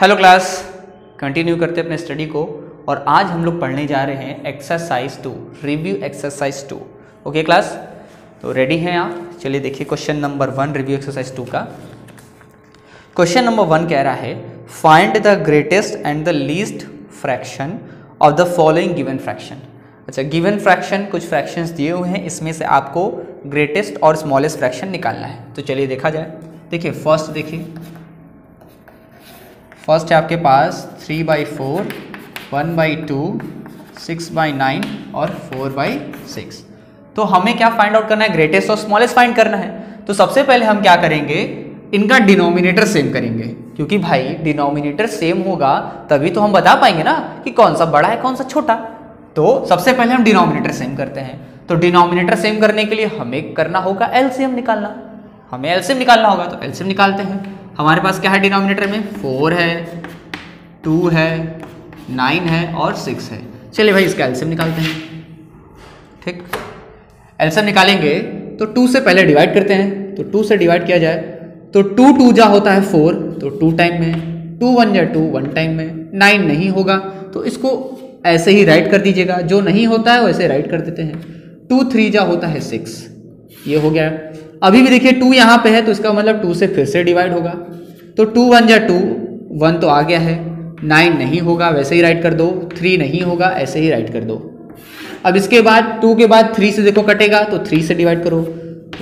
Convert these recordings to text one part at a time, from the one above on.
Hello class, continue करते हैं अपने स्टडी को और आज हम लोग पढ़ने जा रहे हैं exercise 2, review exercise 2। Okay class, तो रेडी हैं आप? चलिए देखिए क्वेश्चन नंबर 1 रिव्यू एक्सरसाइज 2 का। क्वेश्चन नंबर 1 कह रहा है find the greatest and the least fraction of the following given fraction. अच्छा, गिवन फ्रैक्शन कुछ फ्रैक्शंस दिए हुए हैं, इसमें से आपको ग्रेटेस्ट और स्मॉलेस्ट फ्रैक्शन निकालना है। तो चलिए देखा जाए। देखिए फर्स्ट, देखिए फर्स्ट है आपके पास 3/4, 1/2, 6/9 और 4/6। तो हमें क्या फाइंड आउट करना है? ग्रेटेस्ट और स्मॉलेस्ट फाइंड करना है। तो सबसे पहले हम क्या करेंगे, इनका डिनोमिनेटर सेम करेंगे, क्योंकि भाई डिनोमिनेटर सेम होगा तभी तो हम बता पाएंगे ना कि कौन सा बड़ा है कौन सा छोटा। तो सबसे पहले हम डिनोमिनेटर सेम करते हैं। तो डिनोमिनेटर सेम करने के लिए हमें करना होगा एलसीएम निकालना। हमें एलसीएम निकालना होगा, तो एलसीएम निकालते हैं। हमारे पास क्या है डिनोमिनेटर में? 4 है, 2 है, 9 है और 6 है। चलिए भाई इसका एलसीएम निकालते हैं। ठीक, एलसीएम निकालेंगे तो 2 से पहले डिवाइड करते हैं। तो 2 से डिवाइड किया जाए तो 2 2 जा होता है 4, तो 2 टाइम में, 2 1 जा 2 1 टाइम में। 9 नहीं होगा तो इसको ऐसे ही राइट कर दीजिएगा, जो नहीं होता है वैसे राइट कर देते हैं। 2 3 जा होता है 6, ये हो गया। अभी भी देखिए 2 यहाँ पे है तो इसका मतलब 2 से फिर से डिवाइड होगा। तो 2 1 जा 2, 1 तो आ गया है। 9 नहीं होगा, वैसे ही राइट कर दो। 3 नहीं होगा, ऐसे ही राइट कर दो। अब इसके बाद 2 के बाद 3 से देखो कटेगा, तो 3 से डिवाइड करो।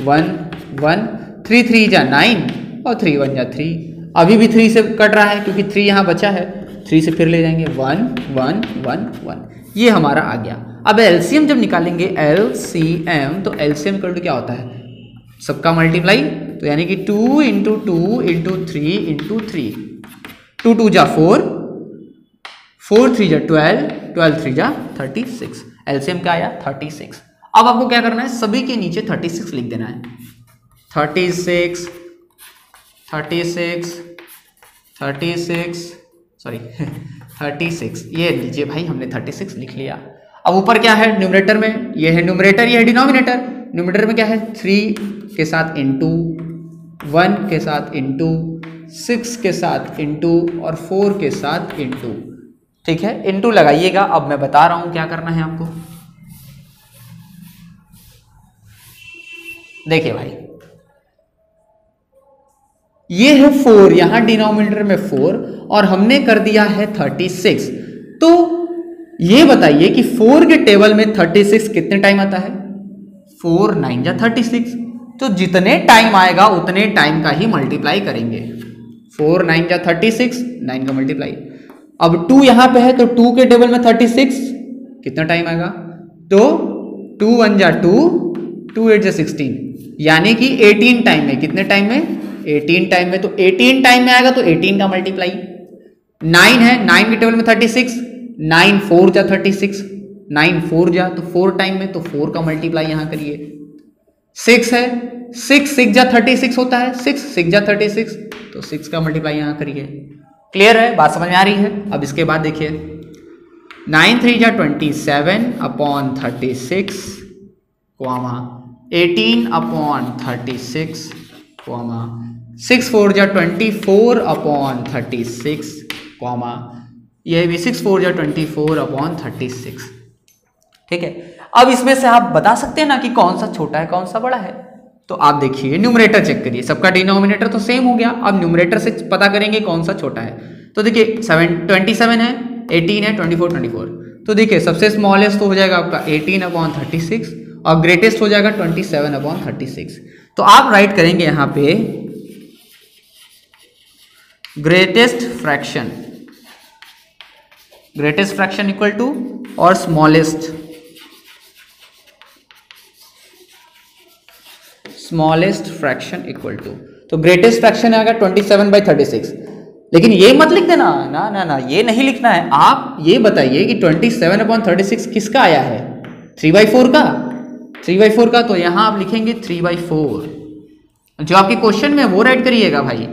1 1, 3 3 जा 9 और 3 1 जा 3। अभी भी 3 से कट रहा है क्योंकि 3 यहाँ बचा है। 3 से फिर ले जाएंगे 1 1 1 1, ये हमारा आ गया। अब एलसीएम जब निकालेंगे एलसीएम, तो एलसीएम इक्वल टू क्या होता है? सबका मल्टीप्लाई, तो यानी कि 2 इंटू 2 इंटू 3 इंटू 3। 2 2 जा 4, 4 3 जा 12, 12 3 जा 36। एलसीएम क्या आया? 36। अब आपको क्या करना है, सभी के नीचे 36 लिख देना है। 36 36 36 सॉरी 36, ये लीजिए भाई, हमने 36 लिख लिया। अब ऊपर क्या है न्यूमरेटर में? ये है न्यूमरेटर, ये है डिनोमिनेटर। न्यूमरेटर में क्या है? 3 के साथ इंटू, 1 के साथ इंटू, 6 के साथ इंटू और 4 के साथ इंटू। ठीक है, इंटू लगाइएगा। अब मैं बता रहा हूं क्या करना है आपको। देखिए भाई, ये है 4, यहां डिनोमिनेटर में 4 और हमने कर दिया है 36। तो ये बताइए कि 4 के टेबल में 36 कितने टाइम आता है? 4 9 जा 36। तो जितने टाइम आएगा उतने टाइम का ही मल्टीप्लाई करेंगे। 4 9 जा 36, 9 का मल्टीप्लाई। अब 2 यहां पे है तो 2 के टेबल में 36 कितना टाइम आएगा? तो 2 1 जा 2, 2 8 जा 16, यानी कि 18 टाइम में। कितने टाइम में? 18 टाइम में। तो 18 टाइम में आएगा तो 18 का मल्टीप्लाई। 9 है, 9 के टेबल में 36, 9 4 जा 36, 9 4 जा तो 4 टाइम में, तो 4 का मल्टीप्लाई यहां करिए। 6 है, 6 6 जा 36 होता है, 6 6 जा 36, तो 6 का मल्टीप्लाई यहां करिए। क्लियर है? बात समझ में आ रही है? अब इसके बाद देखिए 9 3 जा 27 अपॉन 36, 18 अपॉन 36, 6 4 जा 24 अपॉन 36, यह भी 6 4 जा 24 अपॉन 36। ठीक है, अब इसमें से आप बता सकते हैं ना कि कौन सा छोटा है कौन सा बड़ा है। तो आप देखिए न्यूमरेटर चेक करिए, सबका डिनोमिनेटर तो सेम हो गया। अब न्यूमरेटर से पता करेंगे कौन सा छोटा है। तो देखिए 27 है, 18 है, 24। तो देखिए सबसे स्मॉलेस्ट तो हो जाएगा आपका 18 अपॉन 36 और ग्रेटेस्ट हो जाएगा 27 अपॉन 36। तो आप राइट करेंगे यहां पे ग्रेटेस्ट फ्रैक्शन इक्वल टू और स्मॉलेस्ट फ्रैक्शन इक्वल टू। तो ग्रेटेस्ट फ्रैक्शन आएगा 27/36। लेकिन ये मत लिख देना, ना ना ना, ये नहीं लिखना है। आप ये बताइए कि 27/36 किसका आया है? 3/4 का। 3/4 का, तो यहां आप लिखेंगे 3/4। जो आपके क्वेश्चन में वो राइट करिएगा भाई।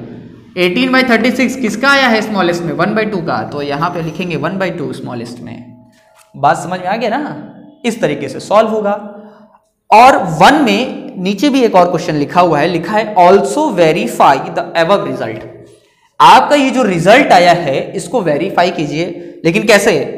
18/36 किसका आया है स्मॉलेस्ट में? 1/2 का, तो यहां पे लिखेंगे 1/2 स्मॉलेस्ट में। बात समझ में आ गया ना? इस तरीके से सॉल्व होगा। और 1 में नीचे भी एक और क्वेश्चन लिखा हुआ है, लिखा है also verify the above result. आपका ये जो रिजल्ट आया है इसको वेरीफाई कीजिए, लेकिन कैसे?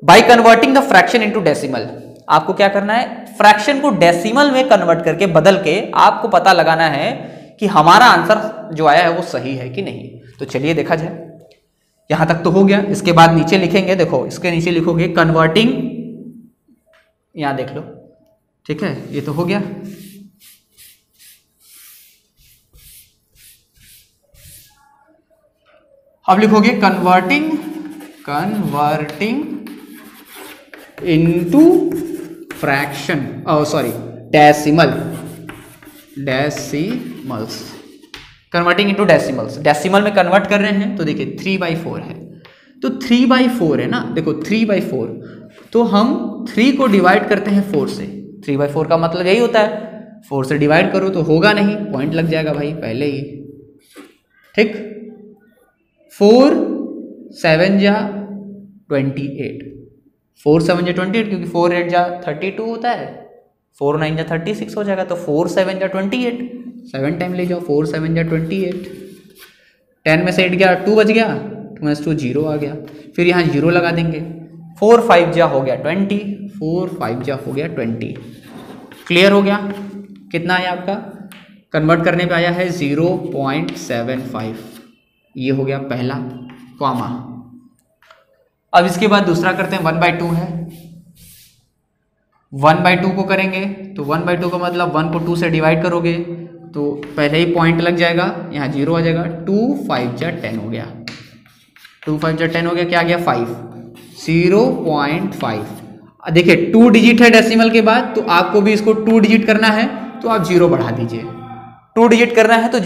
By converting the fraction into decimal. आपको क्या करना है, फ्रैक्शन को डेसिमल में कन्वर्ट करके बदल के आपको पता लगाना है कि हमारा आंसर जो आया है वो सही है कि नहीं। तो चलिए देखा जाए। यहां तक तो हो गया, इसके बाद नीचे लिखेंगे, देखो इसके नीचे लिखोगे कन्वर्टिंग, यहां देख लो, ठीक है, ये तो हो गया। अब लिखोगे converting into fraction, sorry decimals, converting into decimals. Decimal में कन्वर्ट कर रहे हैं तो देखिए 3/4 है, तो 3/4 है ना, देखो 3/4, तो हम 3 को डिवाइड करते हैं 4 से। 3/4 का मतलब यही होता है, 4 से डिवाइड करो तो होगा नहीं, पॉइंट लग जाएगा भाई पहले ही, ठीक। 4 7 जा 28, 4 7 जा 28, क्योंकि 4 8 जा 32 होता है, 4 9 जा 36 हो जाएगा, तो 4 7 जा 28, 7 टाइम ले जाओ, 4 7 जा 28, 10 में से 8 गया 2 बच गया, 2 - 2 0 आ गया, फिर यहाँ 0 लगा देंगे, 4 5 जा हो गया 20, 4 5 जा हो गया 20। क्लियर हो गया? कितना आया आपका? कन्वर्ट करने पे आया है 0.75, ये हो गया पहला कॉमा। अब इसके बाद दूसरा करते हैं, 1/2 है, 1/2 को करेंगे तो 1/2 का मतलब 1 को 2 से डिवाइड करोगे तो पहले ही पॉइंट लग जाएगा, यहाँ 0 आ जाएगा, 2 5 जा 10 हो गया, 2 5 जा 10 हो गया, क्या आ गया 5, 0.5। देखिए 2 डिजिट है डेसिमल के बाद, तो आपको भी इसको 2 डिजिट करना है तो आप 0 बढ़ा दीजिए, 2 डिजिट करना है तो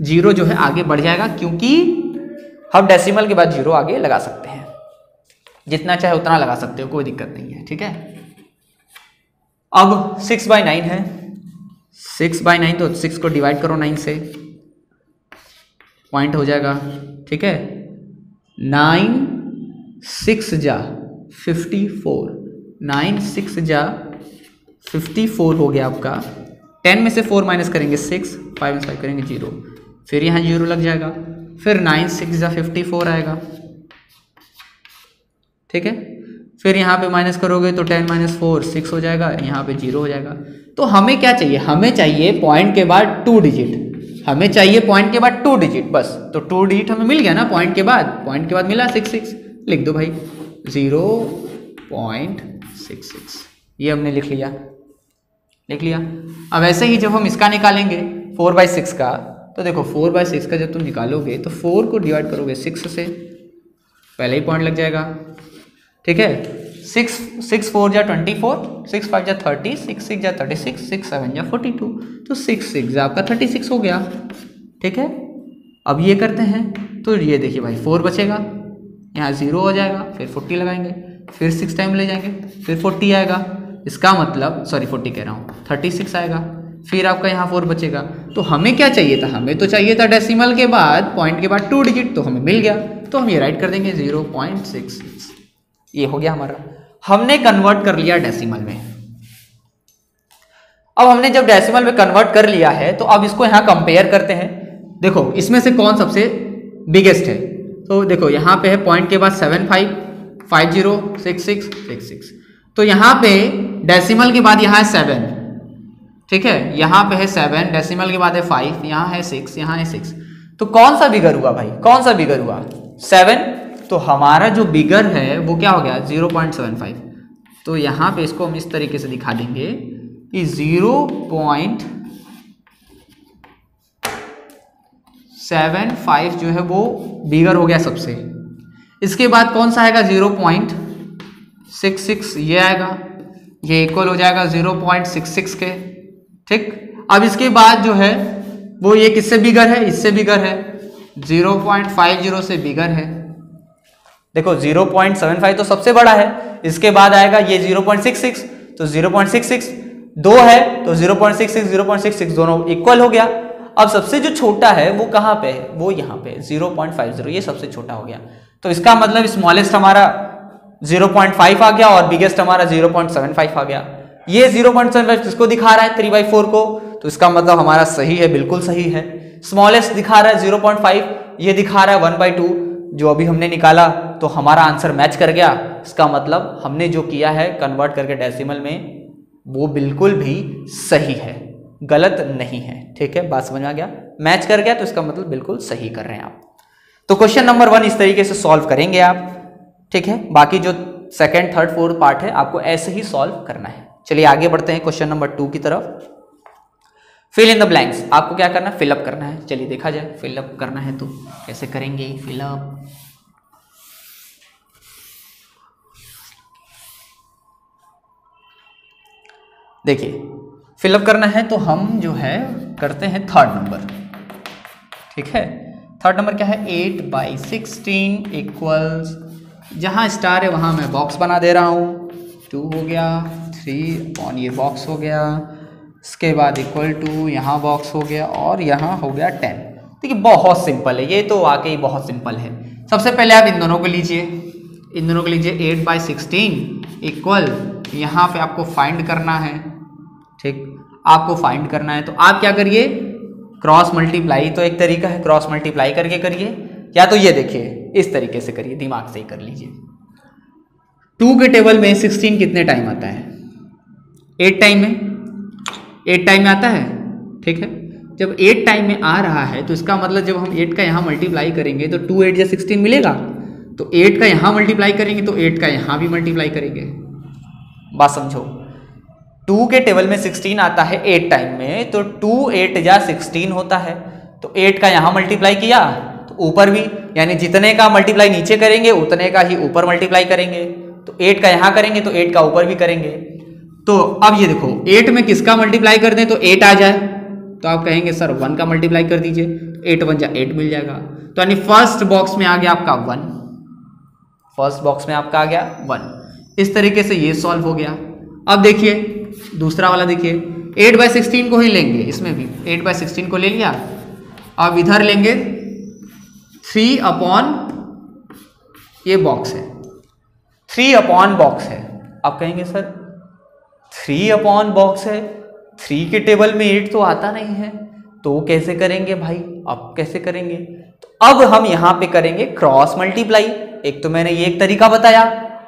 0 जो है आगे बढ़ जाएगा, क्योंकि हम डेसिमल के बाद 0 आगे लगा सकते हैं, जितना चाहे उतना लगा सकते हो, कोई दिक्कत नहीं है, ठीक है। अब 6/9 है, 6/9, तो 6 को डिवाइड करो 9 से, पॉइंट हो जाएगा, ठीक है। 9 6 जा 54, 9 6 जा 54 हो गया आपका। 10 में से 4 माइनस करेंगे 6, 5 में 5 करेंगे 0, फिर यहाँ 0 लग जाएगा, फिर 9 6 जा 54 आएगा, ठीक है। फिर यहाँ पे माइनस करोगे तो 10 - 4 6 हो जाएगा, यहाँ पे 0 हो जाएगा। तो हमें क्या चाहिए? हमें चाहिए पॉइंट के बाद 2 डिजिट, हमें चाहिए पॉइंट के बाद 2 डिजिट बस। तो 2 डिजिट हमें मिल गया ना पॉइंट के बाद, पॉइंट के बाद मिला 66, लिख दो भाई 0.66, ये हमने लिख लिया। अब ऐसे ही जब हम इसका निकालेंगे 4/6 का, तो देखो 4/6 का जब तुम निकालोगे तो 4 को डिवाइड करोगे 6 से, पहले ही पॉइंट लग जाएगा, ठीक है। 6 4 जा 24, 6 5 जा 30, 6 6 जा 36, 6 7 जा 42, तो 6 6 जा आपका 36 हो गया, ठीक है। अब ये करते हैं तो ये देखिए भाई 4 बचेगा, यहाँ 0 हो जाएगा, फिर 40 लगाएंगे, फिर 6 टाइम ले जाएंगे, फिर 40 आएगा, इसका मतलब सॉरी 40 कह रहा हूँ, 36 आएगा, फिर आपका यहाँ 4 बचेगा। तो हमें क्या चाहिए था? हमें तो चाहिए था डेसिमल के बाद पॉइंट के बाद 2 डिजिट, तो हमें मिल गया, तो हम ये राइट कर देंगे 0.66, ये हो गया हमारा, हमने कन्वर्ट कर लिया डेसिमल में। अब हमने जब डेसिमल में कन्वर्ट कर लिया है तो अब इसको यहाँ कंपेयर करते हैं। देखो इसमें से कौन सबसे बिगेस्ट है, तो देखो यहाँ पे है पॉइंट के बाद 7 5 5 0 6 6 6 6, तो यहाँ पे डेसिमल के बाद यहाँ है 7, ठीक है, यहाँ पे है 7, डेसिमल के बाद है 5, यहाँ है 6, यहाँ है 6, तो कौन सा बिगर हुआ भाई? कौन सा बिगर हुआ? 7, तो हमारा जो बिगर है वो क्या हो गया 0.75। तो यहाँ पे इसको हम इस तरीके से दिखा देंगे कि 0.75 जो है वो बिगर हो गया सबसे। इसके बाद कौन सा आएगा 0.66, ये आएगा, ये इक्वल हो जाएगा 0.66 के, ठीक। अब इसके बाद जो है वो ये किससे बिगर है? इससे बिगर है, 0.50 से बिगर है। देखो 0.75 तो सबसे बड़ा है, इसके बाद आएगा ये 0.66, तो 0.66 2 है तो 0.66 0.66 दोनों इक्वल हो गया। अब सबसे जो छोटा है वो कहाँ पे है? वो यहाँ पे 0.50, ये सबसे छोटा हो गया। तो इसका मतलब स्मॉलेस्ट हमारा 0.5 आ गया और बिगेस्ट हमारा 0.75 आ गया। ये 0.75 किसको दिखा रहा है? 3/4 को, तो इसका मतलब हमारा सही है, बिल्कुल सही है। स्मॉलेस्ट दिखा रहा है 0.5 ये दिखा रहा है 1/2 जो अभी हमने निकाला, तो हमारा आंसर मैच कर गया। इसका मतलब हमने जो किया है कन्वर्ट करके डेसिमल में वो बिल्कुल भी सही है, गलत नहीं है। ठीक है, बात समझ में आ गया? मैच कर गया तो इसका मतलब बिल्कुल सही कर रहे हैं आप। तो क्वेश्चन नंबर 1 इस तरीके से सॉल्व करेंगे आप। ठीक है, बाकी जो सेकंड, थर्ड, फोर्थ पार्ट है आपको ऐसे ही सॉल्व करना है। चलिए आगे बढ़ते हैं क्वेश्चन नंबर 2 की तरफ। फिल इन द ब्लैंक्स, आपको क्या करना है? फिलअप करना है। चलिए देखा जाए, फिलअप करना है तो कैसे करेंगे फिलअप। देखिए फिलअप करना है तो हम जो है करते हैं थर्ड नंबर। ठीक है, थर्ड नंबर क्या है? 8/16 इक्वल्स, जहाँ स्टार है वहाँ मैं बॉक्स बना दे रहा हूँ। 2 हो गया, 3 ऑन ये बॉक्स हो गया, इसके बाद इक्वल टू यहाँ बॉक्स हो गया और यहाँ हो गया 10। देखिए बहुत सिंपल है ये, तो वाकई बहुत सिंपल है। सबसे पहले आप इन दोनों को लीजिए, इन दोनों को लीजिए। 8/16 इक्वल, यहाँ पे आपको फाइंड करना है। ठीक, आपको फाइंड करना है तो आप क्या करिए? क्रॉस मल्टीप्लाई तो एक तरीका है, क्रॉस मल्टीप्लाई करके करिए, या तो ये देखिए इस तरीके से करिए, दिमाग से ही कर लीजिए। 2 के टेबल में 16 कितने टाइम आता है? 8 टाइम में, 8 टाइम में आता है। ठीक है, जब 8 टाइम में आ रहा है तो इसका मतलब जब हम 8 का यहाँ मल्टीप्लाई करेंगे तो 2 8 या 16 मिलेगा, तो 8 का यहाँ मल्टीप्लाई करेंगे तो 8 का यहाँ भी मल्टीप्लाई करेंगे। बात समझो, 2 के टेबल में 16 आता है 8 टाइम में, तो 2 8 या 16 होता है, तो 8 का यहाँ मल्टीप्लाई किया तो ऊपर भी, यानी जितने का मल्टीप्लाई नीचे करेंगे उतने का ही ऊपर मल्टीप्लाई करेंगे। तो 8 का यहाँ करेंगे तो 8 का ऊपर भी करेंगे। तो अब ये देखो 8 में किसका मल्टीप्लाई कर दें तो 8 आ जाए, तो आप कहेंगे सर 1 का मल्टीप्लाई कर दीजिए, 8 1 जा 8 मिल जाएगा। तो यानी फर्स्ट बॉक्स में आ गया आपका 1, फर्स्ट बॉक्स में आपका आ गया 1। इस तरीके से ये सॉल्व हो गया। अब देखिए दूसरा वाला, देखिए 8/16 को ही लेंगे, इसमें भी 8/16 को ले लिया। अब इधर लेंगे 3 अपॉन ये बॉक्स है, 3 अपॉन बॉक्स है। आप कहेंगे सर 3 अपॉन बॉक्स है, 3 के टेबल में 8 तो आता नहीं है, तो कैसे करेंगे भाई? अब कैसे करेंगे? तो अब हम यहां पे करेंगे क्रॉस मल्टीप्लाई। एक तो मैंने ये एक तरीका बताया,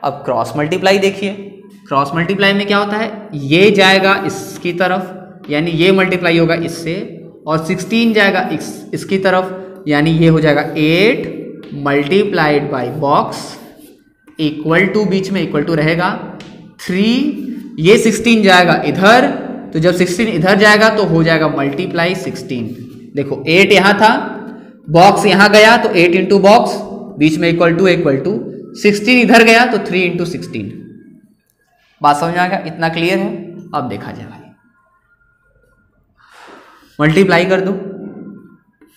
अब क्रॉस मल्टीप्लाई देखिए। क्रॉस मल्टीप्लाई में क्या होता है? ये जाएगा इसकी तरफ, यानी ये मल्टीप्लाई होगा इससे, और 16 जाएगा इसकी तरफ, यानी ये हो जाएगा 8 multiplied by box equal to, बीच में इक्वल टू रहेगा 3, ये 16 जाएगा इधर, तो जब 16 इधर जाएगा तो हो जाएगा मल्टीप्लाई 16। देखो 8 यहां था, बॉक्स यहां गया तो 8 इंटू बॉक्स, बीच में इक्वल टू 16 इधर गया तो 3 इंटू 16। बात समझ में आ गया? इतना क्लियर है? अब देखा जाए भाई, मल्टीप्लाई कर दो।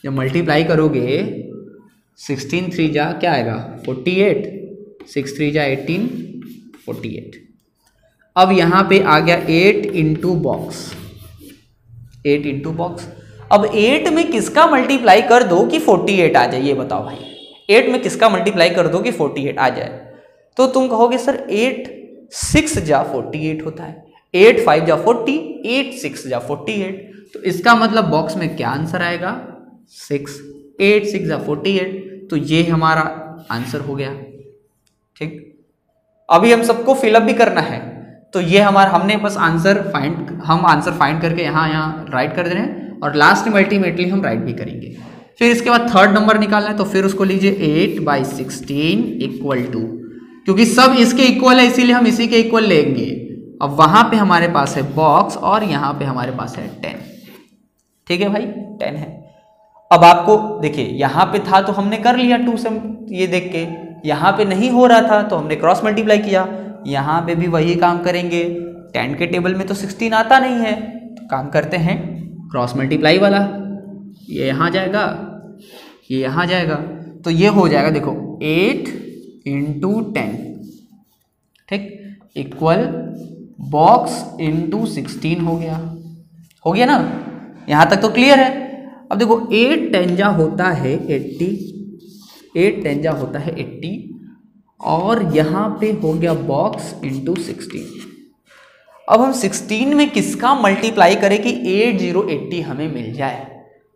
जब मल्टीप्लाई करोगे 16 3 जा क्या आएगा? 48, 6 3 जा 18, 48। अब यहां पे आ गया 8 इंटू बॉक्स, 8 इंटू बॉक्स। अब 8 में किसका मल्टीप्लाई कर दो कि 48 आ जाए? ये बताओ भाई, 8 में किसका मल्टीप्लाई कर दो कि 48 आ जाए? तो तुम कहोगे सर 8 6 जा 48 होता है, 8 5 जा 40, 8 6 जा 48। तो इसका मतलब बॉक्स में क्या आंसर आएगा? 6, 8 6 जा 48। तो ये हमारा आंसर हो गया। ठीक, अभी हम सबको फिलअप भी करना है, तो ये हमारा, हमने बस आंसर फाइंड करके यहाँ राइट कर दे रहे हैं, और लास्ट में अल्टीमेटली हम राइट भी करेंगे। फिर इसके बाद थर्ड नंबर निकालना है, तो फिर उसको लीजिए 8/16 इक्वल टू, क्योंकि सब इसके इक्वल है इसीलिए हम इसी के इक्वल लेंगे। अब वहां पे हमारे पास है बॉक्स और यहाँ पे हमारे पास है 10। ठीक है भाई, 10 है। अब आपको देखिए यहाँ पे था तो हमने कर लिया 2 से, ये देख के। यहाँ पे नहीं हो रहा था तो हमने क्रॉस मल्टीप्लाई किया, यहाँ पे भी वही काम करेंगे। 10 के टेबल में तो 16 आता नहीं है, तो काम करते हैं क्रॉस मल्टीप्लाई वाला। ये यहाँ जाएगा, ये यहाँ जाएगा, तो ये हो जाएगा देखो 8 इंटू 10, ठीक, इक्वल बॉक्स इंटू 16 हो गया ना। यहाँ तक तो क्लियर है। अब देखो 8 10 जा होता है 80, 8 10 जा होता है 80, और यहाँ पे हो गया बॉक्स इंटू 16। अब हम 16 में किसका मल्टीप्लाई करें कि 8080 हमें मिल जाए?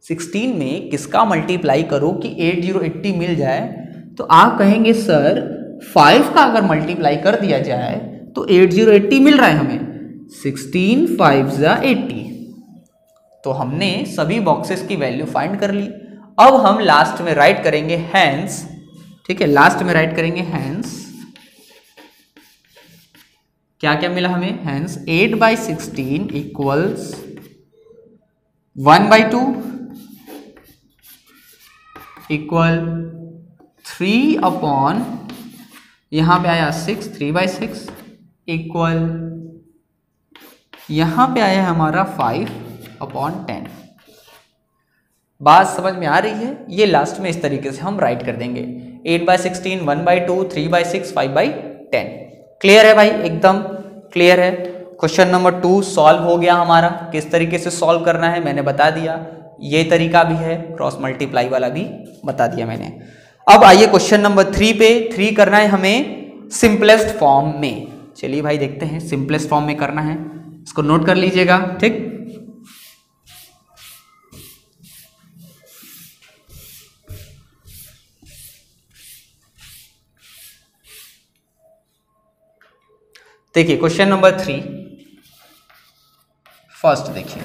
16 में किसका मल्टीप्लाई करो कि 8080 मिल जाए, तो आप कहेंगे सर 5 का अगर मल्टीप्लाई कर दिया जाए तो 8080 मिल रहा है हमें, 16 5 जा 80। तो हमने सभी बॉक्सेस की वैल्यू फाइंड कर ली। अब हम लास्ट में राइट करेंगे हैंस, ठीक है, लास्ट में राइट करेंगे हैंस, क्या क्या मिला हमें, हैंस 8/16 इक्वल्स 1/2 इक्वल 3 अपॉन, यहां पे आया 6 3/6 इक्वल, यहां पे आया हमारा 5/10। बात समझ में आ रही है? ये लास्ट में इस तरीके से हम राइट कर देंगे, 8/16 1/2 3/6 5/10। क्लियर है भाई? एकदम क्लियर है। क्वेश्चन नंबर 2 सॉल्व हो गया हमारा। किस तरीके से सॉल्व करना है मैंने बता दिया, ये तरीका भी है, क्रॉस मल्टीप्लाई वाला भी बता दिया मैंने। अब आइए क्वेश्चन नंबर 3 पे। 3 करना है हमें सिंपलेस्ट फॉर्म में। चलिए भाई देखते हैं, सिंपलेस्ट फॉर्म में करना है, इसको नोट कर लीजिएगा, ठीक। देखिए क्वेश्चन नंबर 3 फर्स्ट देखिए,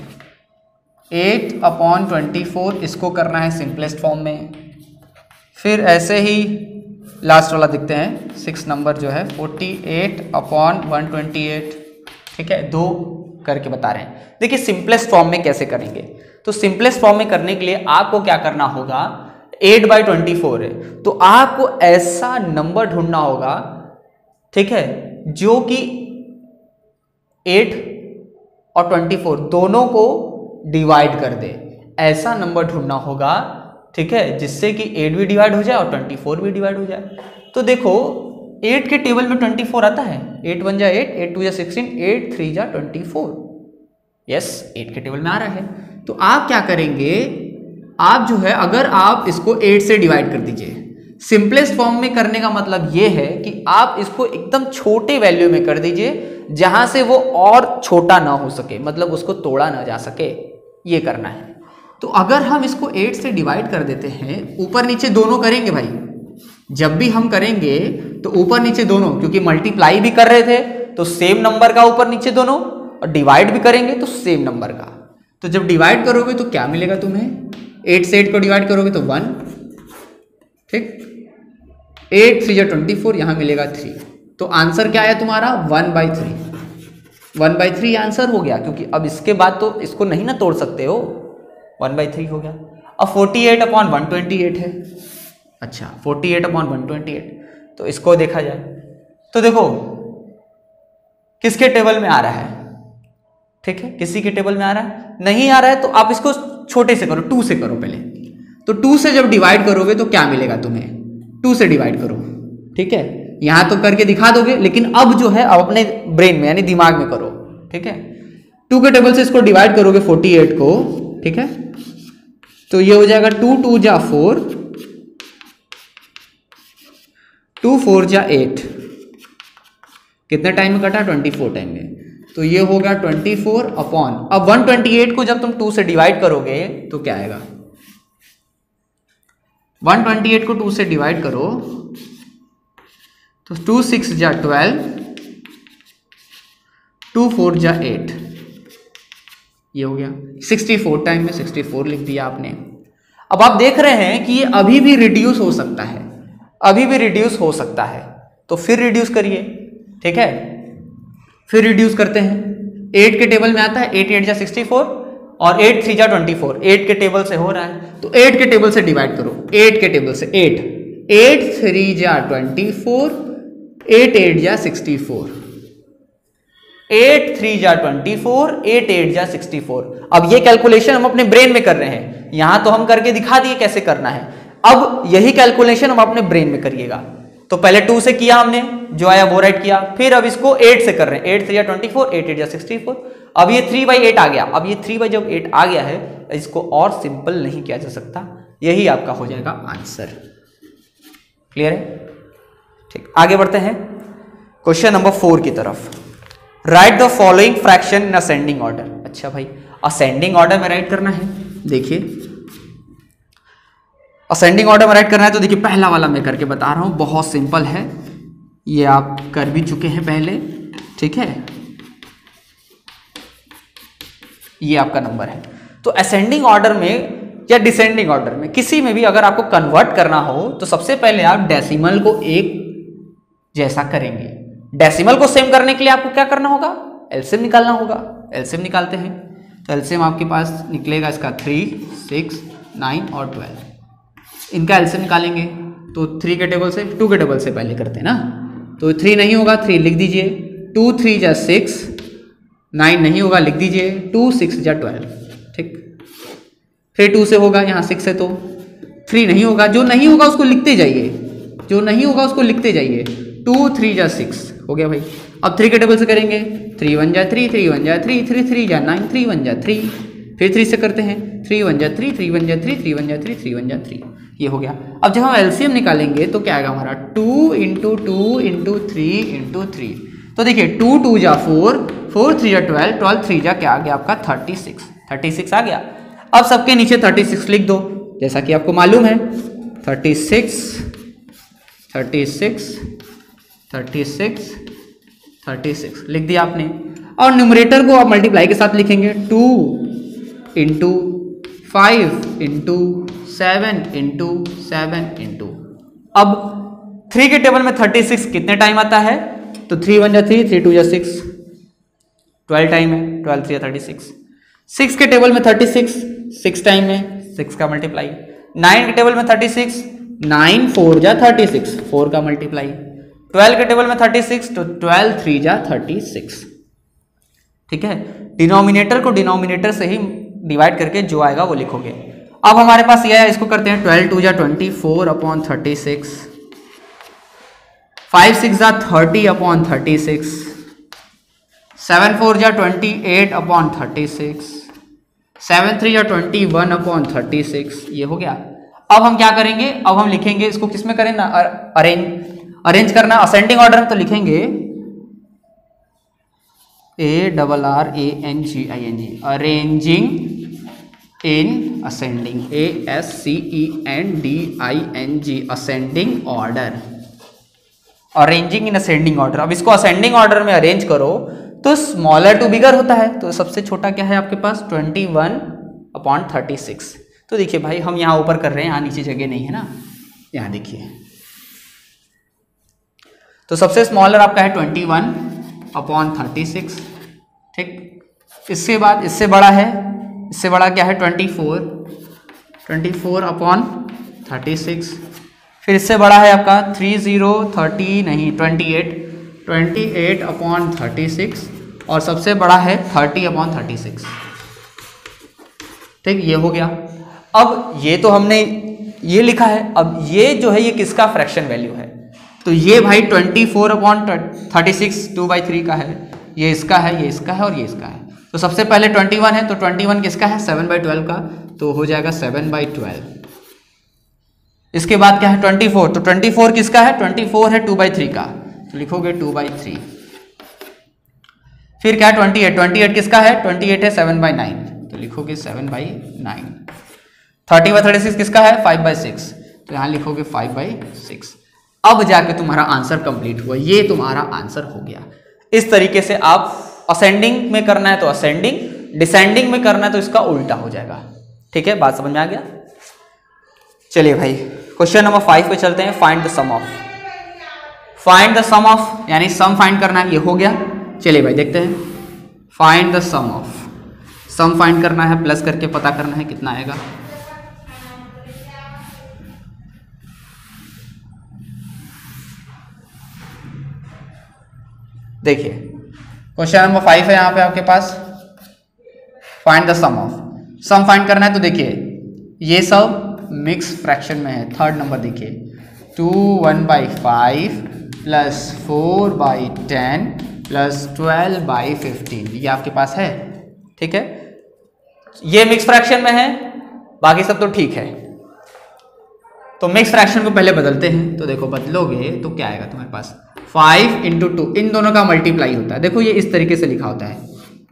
8/24 इसको करना है सिंपलेस्ट फॉर्म में। फिर ऐसे ही लास्ट वाला देखते हैं, 6 नंबर जो है 48/128, ठीक है, 2 करके बता रहे हैं। देखिए सिंपलेस्ट फॉर्म में कैसे करेंगे, तो सिंपलेस्ट फॉर्म में करने के लिए आपको क्या करना होगा, 8/24 है तो आपको ऐसा नंबर ढूंढना होगा, ठीक है, जो कि 8 और 24 दोनों को डिवाइड कर दे, ऐसा नंबर ढूंढना होगा, ठीक है, जिससे कि 8 भी डिवाइड हो जाए और 24 भी डिवाइड हो जाए। तो देखो 8 के टेबल में 24 आता है, 8 1 जा 8, 8 2 जा 16, 8 3 जा 24, यस 8 के टेबल में आ रहा है। तो आप क्या करेंगे, आप जो है अगर आप इसको 8 से डिवाइड कर दीजिए, सिंपलेस्ट फॉर्म में करने का मतलब ये है कि आप इसको एकदम छोटे वैल्यू में कर दीजिए, जहां से वो और छोटा ना हो सके, मतलब उसको तोड़ा ना जा सके, ये करना है। तो अगर हम इसको 8 से डिवाइड कर देते हैं, ऊपर नीचे दोनों करेंगे भाई, जब भी हम करेंगे तो ऊपर नीचे दोनों, क्योंकि मल्टीप्लाई भी कर रहे थे तो सेम नंबर का ऊपर नीचे दोनों, और डिवाइड भी करेंगे तो सेम नंबर का। तो जब डिवाइड करोगे तो क्या मिलेगा तुम्हें, 8 से 8 को डिवाइड करोगे तो 1, ठीक, 8 3 जा 24, यहां मिलेगा 3। तो आंसर क्या आया तुम्हारा, 1/3, 1/3 आंसर हो गया, क्योंकि अब इसके बाद तो इसको नहीं ना तोड़ सकते हो, 1/3 हो गया। अब 48/128 है, अच्छा 48/128, तो इसको देखा जाए तो देखो किसके टेबल में आ रहा है, ठीक है, किसी के टेबल में आ रहा है, नहीं आ रहा है तो आप इसको छोटे से करो, 2 से करो पहले। तो 2 से जब डिवाइड करोगे तो क्या मिलेगा तुम्हें, 2 से डिवाइड करो, ठीक है, यहां तो करके दिखा दोगे, लेकिन अब जो है अब अपने ब्रेन में यानी दिमाग में करो, ठीक है। 2 के टेबल से इसको डिवाइड करोगे 48 को, ठीक है, तो ये हो जाएगा 2 2 जा 4, 2 4 जा 8, कितने टाइम में कटा, 24 टाइम में। तो ये हो गया 24 अपॉन, अब 128 को जब तुम 2 से डिवाइड करोगे तो क्या आएगा, 128 को 2 से डिवाइड करो तो 2 6 जा 12, 2 4 जा 8, ये हो गया 64 टाइम में 64 लिख दिया आपने। अब आप देख रहे हैं कि ये अभी भी रिड्यूस हो सकता है, अभी भी रिड्यूस हो सकता है, तो फिर रिड्यूस करिए, ठीक है, फिर रिड्यूस करते हैं। 8 के टेबल में आता है 8 8 जा 64 और 8 3 जा 24, 8 के टेबल से हो रहा है तो 8 के टेबल से डिवाइड करो, 8 के टेबल से 8, 8 3 जा 24, 8 8 जा 64, 8 3 जा 24, 8 8 जा 64। अब ये कैलकुलेशन हम अपने ब्रेन में कर रहे हैं, यहां तो हम करके दिखा दिए कैसे करना है, अब यही कैलकुलेशन हम अपने ब्रेन में करिएगा। तो पहले 2 से किया हमने, जो आया वो राइट किया, फिर अब इसको 8 से कर रहे हैं, 8 3 जा 24, 8 8 जा 64। अब ये 3/8 आ गया, अब ये 3/8 आ गया है, इसको और सिंपल नहीं किया जा सकता, यही आपका हो जाएगा आंसर। क्लियर है? ठीक, आगे बढ़ते हैं क्वेश्चन नंबर 4 की तरफ। Right the following fraction in ascending order. अच्छा भाई, असेंडिंग ऑर्डर में राइट करना है। देखिए असेंडिंग ऑर्डर में राइट करना है तो देखिए पहला वाला मैं करके बता रहा हूँ, बहुत सिंपल है, ये आप कर भी चुके हैं पहले, ठीक है। ये आपका नंबर है। तो असेंडिंग ऑर्डर में या डिसेंडिंग ऑर्डर में किसी में भी अगर आपको कन्वर्ट करना हो तो सबसे पहले आप डेसिमल को एक जैसा करेंगे। डेसिमल को सेम करने के लिए आपको क्या करना होगा, एलसीएम निकालना होगा। एलसीएम निकालते हैं तो एलसीएम आपके पास निकलेगा इसका 3, 6, 9 और 12। इनका एलसीएम निकालेंगे तो 3 के टेबल से 2 के टेबल से पहले करते हैं ना, तो 3 नहीं होगा 3 लिख दीजिए, 2 3 जा 6, 9 नहीं होगा लिख दीजिए, 2 6 जा 12, ठीक। फिर 2 से होगा, यहाँ 6 है तो 3 नहीं होगा, जो नहीं होगा उसको लिखते जाइए, जो नहीं होगा उसको लिखते जाइए। 2 3 जा 6 हो गया भाई। अब 3 के टेबल से करेंगे, 3 1 जा 3, 3 1 जा 3, 3 3 जा 9, 3 1 जा 3। फिर 3 से करते हैं, 3 1 जा 3, 3 1 जा 3, 3 1 जा 3, 3 1 जा 3, ये हो गया। अब जब हम एलसीएम निकालेंगे तो क्या आएगा हमारा, 2 × 2 × 3 × 3। तो देखिए 2 2 जा 4, 4 3 जा 12, 12 3 जा क्या आ गया आपका 36, 36 आ गया। अब सबके नीचे 36 लिख दो, जैसा कि आपको मालूम है 36 36 36 36 लिख दिया आपने। और न्यूमरेटर को आप मल्टीप्लाई के साथ लिखेंगे, 2 × 5 × 7 × 7 × अब 3 के टेबल में 36 कितने टाइम आता है, तो 3 1 जा 3, 3 2 जा 6, 12 टाइम है, 12 3 जा 36। 6 के टेबल में 36 6 टाइम है, 6 का मल्टीप्लाई। 9 के टेबल में 36, 9 4 जा 36, 4 का मल्टीप्लाई। 12 के टेबल में 36 तो 12 3 जा 36, ठीक है। डिनोमिनेटर को डिनोमिनेटर से ही डिवाइड करके जो आएगा वो लिखोगे। अब हमारे पास ये है, इसको करते हैं 12 2 जा 24/36, 5 6 जा 30/36, 7 4 जा 28/36, 7 3 जा 21/36, ये हो गया। अब हम क्या करेंगे, अब हम लिखेंगे इसको किस में करें ना, अरेंज करना असेंडिंग ऑर्डर में, तो लिखेंगे ARRANGING, arranging in ascending, ASCENDING, ascending order, arranging in ascending order. अब इसको असेंडिंग ऑर्डर में अरेंज करो तो स्मॉलर टू बिगर होता है, तो सबसे छोटा क्या है आपके पास 21/36। तो देखिए भाई हम यहाँ ऊपर कर रहे हैं, यहाँ नीचे जगह नहीं है ना, यहाँ देखिए, तो सबसे स्मॉलर आपका है 21/36, ठीक। इसके बाद इससे बड़ा है, इससे बड़ा क्या है 24/36। फिर इससे बड़ा है आपका 28/36 और सबसे बड़ा है 30/36, ठीक। ये हो गया। अब ये तो हमने ये लिखा है, अब ये जो है ये किसका फ्रैक्शन वैल्यू है, तो ये भाई 24/36 2/3 का है, ये इसका है, ये इसका है और ये इसका है। तो सबसे पहले 21 है, तो 21 किसका है 7/12 का, तो हो जाएगा 7/12। इसके बाद क्या है 24, तो 24 किसका है, 24 है 2/3 का, तो लिखोगे 2/3। फिर क्या है 28 किसका है, 28 है 7/9, तो लिखोगे 7/9। 30/36 किसका है 5/6, तो यहाँ लिखोगे 5/6। अब जाके तुम्हारा आंसर कंप्लीट हुआ, ये तुम्हारा आंसर हो गया। इस तरीके से आप असेंडिंग में करना है तो असेंडिंग, डिसेंडिंग में करना है तो इसका उल्टा हो जाएगा, ठीक है। बात समझ में आ गया। चलिए भाई क्वेश्चन नंबर 5 पे चलते हैं। Find the sum of, find the sum of यानी सम फाइंड करना है, ये हो गया। चलिए भाई देखते हैं, find the sum of, sum find करना है, प्लस करके पता करना है कितना आएगा। देखिए क्वेश्चन नंबर 5 है यहाँ पे आपके पास, find the sum of, sum find करना है। तो देखिए ये सब मिक्स फ्रैक्शन में है। थर्ड नंबर देखिए 2 1/5 प्लस 4/10 प्लस 12/15, ये आपके पास है, ठीक है। ये मिक्स फ्रैक्शन में है, बाकी सब तो ठीक है। तो मिक्स फ्रैक्शन को पहले बदलते हैं, तो देखो बदलोगे तो क्या आएगा तुम्हारे पास 5 × 2, इन दोनों का मल्टीप्लाई होता है। देखो ये इस तरीके से लिखा होता है,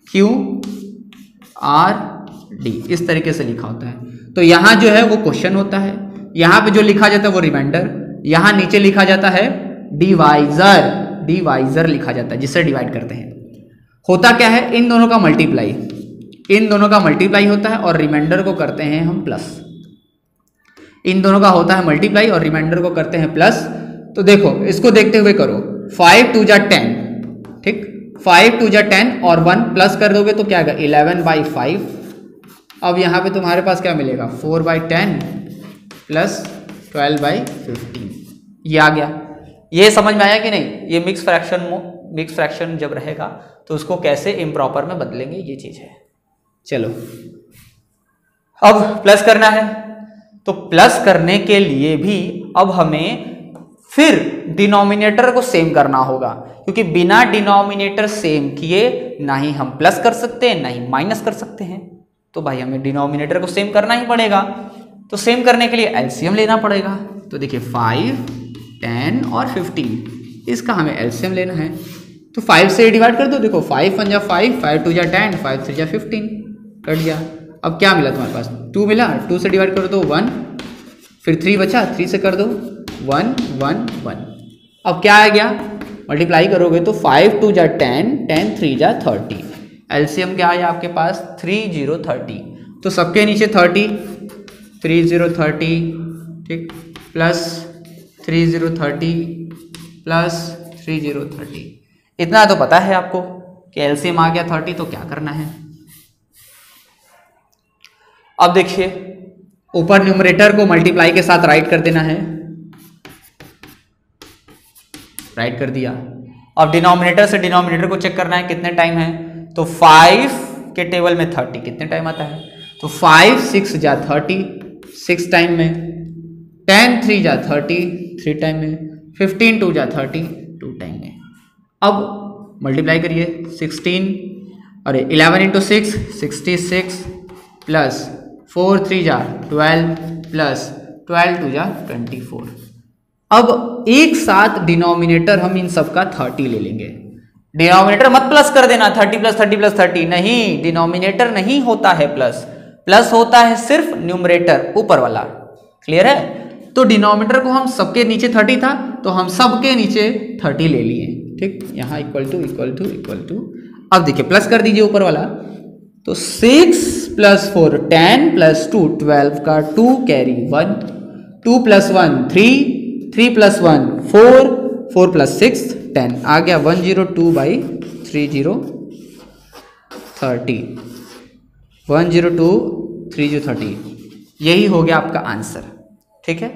QRD, इस तरीके से लिखा होता है। तो यहाँ जो है वो क्वेश्चन होता है, यहाँ पे जो लिखा जाता है वो रिमाइंडर, यहाँ नीचे लिखा जाता है डिवाइजर, डिवाइजर लिखा जाता है जिससे डिवाइड करते हैं। होता क्या है, इन दोनों का मल्टीप्लाई, इन दोनों का मल्टीप्लाई होता है और रिमाइंडर को करते हैं हम प्लस। इन दोनों का होता है मल्टीप्लाई और रिमाइंडर को करते हैं प्लस। तो देखो इसको देखते हुए करो, 5 2 जा 10, ठीक, 5 2 जा 10 और 1 प्लस कर दोगे तो क्या आएगा 11/5। अब यहाँ पे तुम्हारे पास क्या मिलेगा 4/10 प्लस 12/15, ये आ गया। ये समझ में आया कि नहीं? ये मिक्स फ्रैक्शन जब रहेगा तो उसको कैसे इम्प्रॉपर में बदलेंगे, ये चीज है। चलो अब प्लस करना है, तो प्लस करने के लिए भी अब हमें फिर डिनोमिनेटर को सेम करना होगा, क्योंकि बिना डिनोमिनेटर सेम किए ना ही हम प्लस कर सकते हैं ना ही माइनस कर सकते हैं। तो भाई हमें डिनोमिनेटर को सेम करना ही पड़ेगा। तो सेम करने के लिए एलसीएम लेना पड़ेगा। तो देखिए 5 10 और 15, इसका हमें एलसीएम लेना है। तो 5 से डिवाइड कर दो, देखो 5 1 जा 5, 5 2 जा 10, 5 3 जा 15, कट गया। अब क्या मिला तुम्हारे पास 2 मिला, 2 से डिवाइड कर दो 1, फिर 3 बचा, 3 से कर दो 1 1 1। अब क्या आ गया, मल्टीप्लाई करोगे तो 5 2 जा 10, 10 3 जा 30, एलसीएम क्या आया आपके पास 3 0 30। तो सबके नीचे 30, 3 0 30, ठीक, प्लस 3 0 30 प्लस 3 0 30। इतना तो पता है आपको कि एलसीएम आ गया 30, तो क्या करना है। अब देखिए ऊपर न्यूमरेटर को मल्टीप्लाई के साथ राइट कर देना है, राइट कर दिया। अब डिनोमिनेटर से डिनोमिनेटर को चेक करना है कितने टाइम है। तो 5 के टेबल में 30 कितने टाइम आता है, तो 5 6 जा 30 6 टाइम में, 10 3 जा 30 3 टाइम में, 15 2 जा 30 2 टाइम में। अब मल्टीप्लाई करिए 16, अरे 11 इंटू 6 66 प्लस 4 3 जा 12 प्लस 12 2 जा 24। अब एक साथ डिनोमिनेटर हम इन सब का 30 ले लेंगे। डिनोमिनेटर मत प्लस कर देना 30 प्लस 30 प्लस 30, नहीं, डिनोमिनेटर नहीं होता है प्लस, प्लस होता है सिर्फ न्यूमरेटर ऊपर वाला। क्लियर है? तो डिनोमिनेटर को हम सबके नीचे 30 था तो हम सबके नीचे 30 ले लिए, ठीक, यहाँ equal to equal to equal to. अब देखिए प्लस कर दीजिए ऊपर वाला, तो 6 प्लस 4 10 प्लस 2 12 का 2 कैरी 1, 2 प्लस 1 3, 3 प्लस 1 4, 4 प्लस 6 10, आ गया 102/30 30, 102 30 30। यही हो गया आपका आंसर, ठीक है।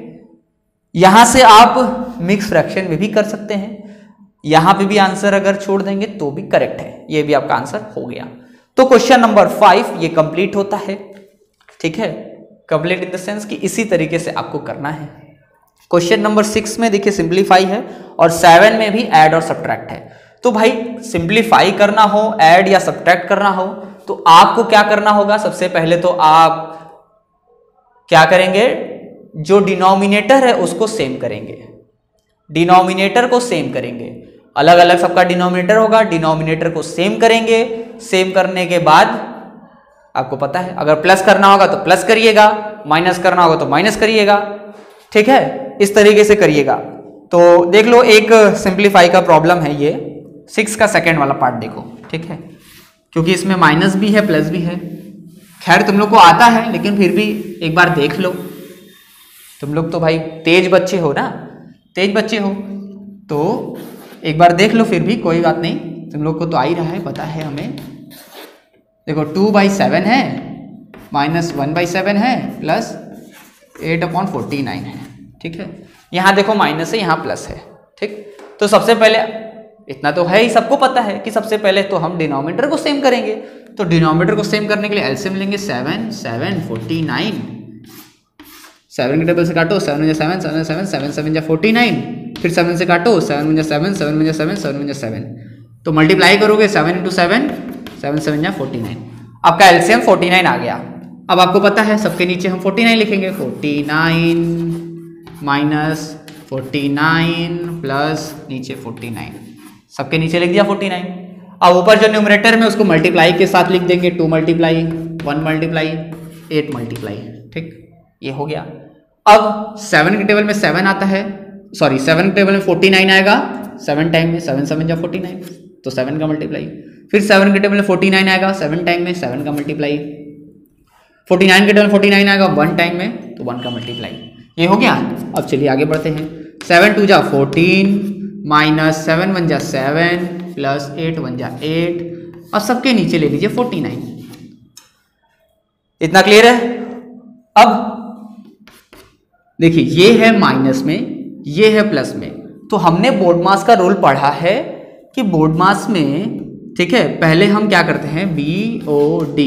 यहां से आप मिक्स फ्रैक्शन में भी कर सकते हैं, यहां पे भी आंसर अगर छोड़ देंगे तो भी करेक्ट है, ये भी आपका आंसर हो गया। तो क्वेश्चन नंबर 5 ये कंप्लीट होता है, ठीक है, कंप्लीट इन द सेंस कि इसी तरीके से आपको करना है। क्वेश्चन नंबर 6 में देखिए सिंप्लीफाई है और 7 में भी ऐड और सब्ट्रैक्ट है। तो भाई सिंप्लीफाई करना हो, ऐड या सब्ट्रैक्ट करना हो तो आपको क्या करना होगा, सबसे पहले तो आप क्या करेंगे, जो डिनोमिनेटर है उसको सेम करेंगे, डिनोमिनेटर को सेम करेंगे, अलग अलग सबका डिनोमिनेटर होगा, डिनोमिनेटर को सेम करेंगे। सेम करने के बाद आपको पता है अगर प्लस करना होगा तो प्लस करिएगा, माइनस करना होगा तो माइनस करिएगा, ठीक है, इस तरीके से करिएगा। तो देख लो एक सिंप्लीफाई का प्रॉब्लम है, ये 6 का सेकेंड वाला पार्ट देखो, ठीक है, क्योंकि इसमें माइनस भी है प्लस भी है। खैर तुम लोग को आता है लेकिन फिर भी एक बार देख लो, तुम लोग तो भाई तेज बच्चे हो ना, तेज बच्चे हो तो एक बार देख लो, फिर भी कोई बात नहीं, तुम लोग को तो आ ही रहा है, पता है हमें। देखो 2/7 है माइनस 1/7 है प्लस 8/49 है, ठीक है। यहाँ देखो माइनस है, यहाँ प्लस है, ठीक। तो सबसे पहले इतना तो है ही, सबको पता है कि सबसे पहले तो हम डिनोमिनेटर को सेम करेंगे। तो डिनोमिनेटर को सेम करने के लिए एलसीएम लेंगे 7 7 49, 7 के टेबल से काटो, 7 1 7 7 7 7 7 49, फिर 7 से काटो, 7 1 7 7 1 7 7 1 7, तो मल्टीप्लाई करोगे 7 × 7 7 7 49, आपका एलसीएम 49 आ गया। अब आपको पता है सबके नीचे हम 49 लिखेंगे, 49 माइनस 49 प्लस नीचे 49, सबके नीचे लिख दिया 49। अब ऊपर जो न्यूमरेटर में उसको मल्टीप्लाई के साथ लिख देंगे, 2 मल्टीप्लाई 1 मल्टीप्लाई 8 मल्टीप्लाई, ठीक, ये हो गया। अब 7 के टेबल में 7 आता है, सॉरी 7 के टेबल में 49 आएगा 7 टाइम में, 7 7 जा 49, तो 7 का मल्टीप्लाई। फिर 7 के टेबल में 49 आएगा 7 टाइम में, 7 का मल्टीप्लाई। 49 के टेबल में 49 आएगा 1 टाइम में, तो 1 का मल्टीप्लाई। ये हो गया। अब चलिए आगे बढ़ते हैं। 7 2 जा 14 माइनस 7 1 जा 7 प्लस 8 1 जा 8, और सबके नीचे ले लीजिए 49। इतना क्लियर है? अब देखिए ये है माइनस में, ये है प्लस में। तो हमने बोर्ड मास का रूल पढ़ा है कि बोर्ड मास में, ठीक है, पहले हम क्या करते हैं, BODMAS,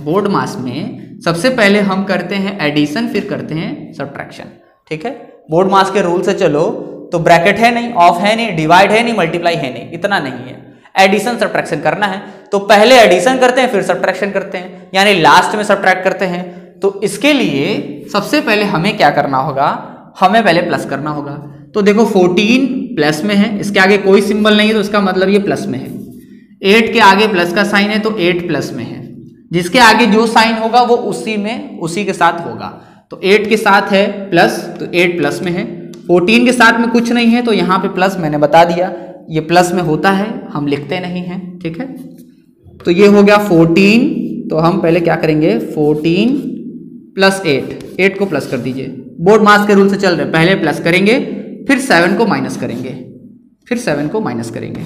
बोर्ड मास में सबसे पहले हम करते हैं एडिशन, फिर करते हैं सब्ट्रैक्शन। ठीक है, बोर्ड मास के रूल से चलो तो ब्रैकेट है नहीं, ऑफ है नहीं, डिवाइड है नहीं, मल्टीप्लाई है नहीं, इतना नहीं है। एडिशन सब्ट्रैक्शन करना है तो पहले एडिशन करते हैं फिर सब्ट्रैक्शन करते हैं, यानी लास्ट में सब्ट्रैक्ट करते हैं। तो इसके लिए सबसे पहले हमें क्या करना होगा, हमें पहले प्लस करना होगा। तो देखो 14 प्लस में है, इसके आगे कोई सिंबल नहीं है तो इसका मतलब ये प्लस में है। 8 के आगे प्लस का साइन है तो 8 प्लस में है, जिसके आगे जो साइन होगा वो उसी के साथ होगा। तो 8 के साथ है प्लस, तो 8 प्लस में है। 14 के साथ में कुछ नहीं है तो यहाँ पे प्लस, मैंने बता दिया ये प्लस में होता है, हम लिखते नहीं हैं। ठीक है, तो ये हो गया 14। तो हम पहले क्या करेंगे, 14 प्लस 8 को प्लस कर दीजिए। बोर्ड मास के रूल से चल रहे, पहले प्लस करेंगे फिर 7 को माइनस करेंगे, फिर 7 को माइनस करेंगे।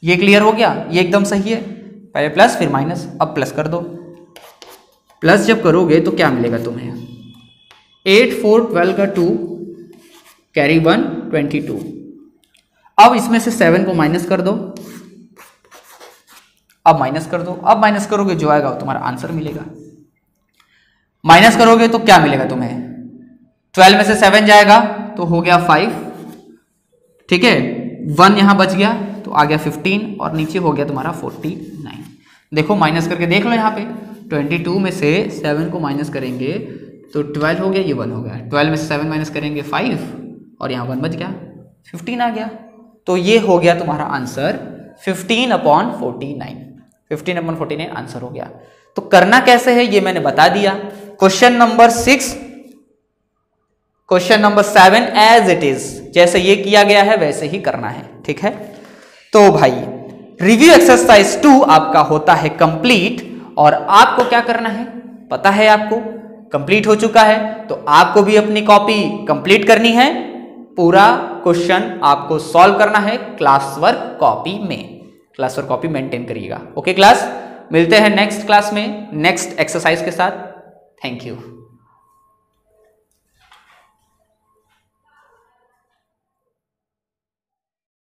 ये क्लियर हो गया? ये एकदम सही है, पहले प्लस फिर माइनस। अब प्लस कर दो। प्लस जब करोगे तो क्या मिलेगा तुम्हें, 8 4 12 का 2 कैरी 1 22। अब इसमें से 7 को माइनस कर दो, अब माइनस कर दो। अब माइनस करोगे जो आएगा वो तुम्हारा आंसर मिलेगा। माइनस करोगे तो क्या मिलेगा तुम्हें, 12 में से 7 जाएगा तो हो गया 5। ठीक है, 1 यहां बच गया तो आ गया 15 और नीचे हो गया तुम्हारा 49। देखो माइनस करके देख लो, यहाँ पे 22 में से 7 को माइनस करेंगे तो 12 हो गया, ये 1 हो गया। 12 में से 7 माइनस करेंगे 5 और यहाँ 1 बच गया, 15 आ गया। तो ये हो गया तुम्हारा आंसर 15/49। 15/49 आंसर हो गया। तो करना कैसे है ये मैंने बता दिया। Question number 6, question number 7 as it is, जैसे ये किया गया है वैसे ही करना है। ठीक है, तो भाई रिव्यू एक्सरसाइज 2 आपका होता है कंप्लीट, और आपको क्या करना है पता है, आपको कंप्लीट हो चुका है तो आपको भी अपनी कॉपी कंप्लीट करनी है। पूरा क्वेश्चन आपको सॉल्व करना है क्लास वर्क कॉपी में। क्लास वर्क कॉपी मेंटेन करिएगा। ओके क्लास, मिलते हैं नेक्स्ट क्लास में नेक्स्ट एक्सरसाइज के साथ। Thank you.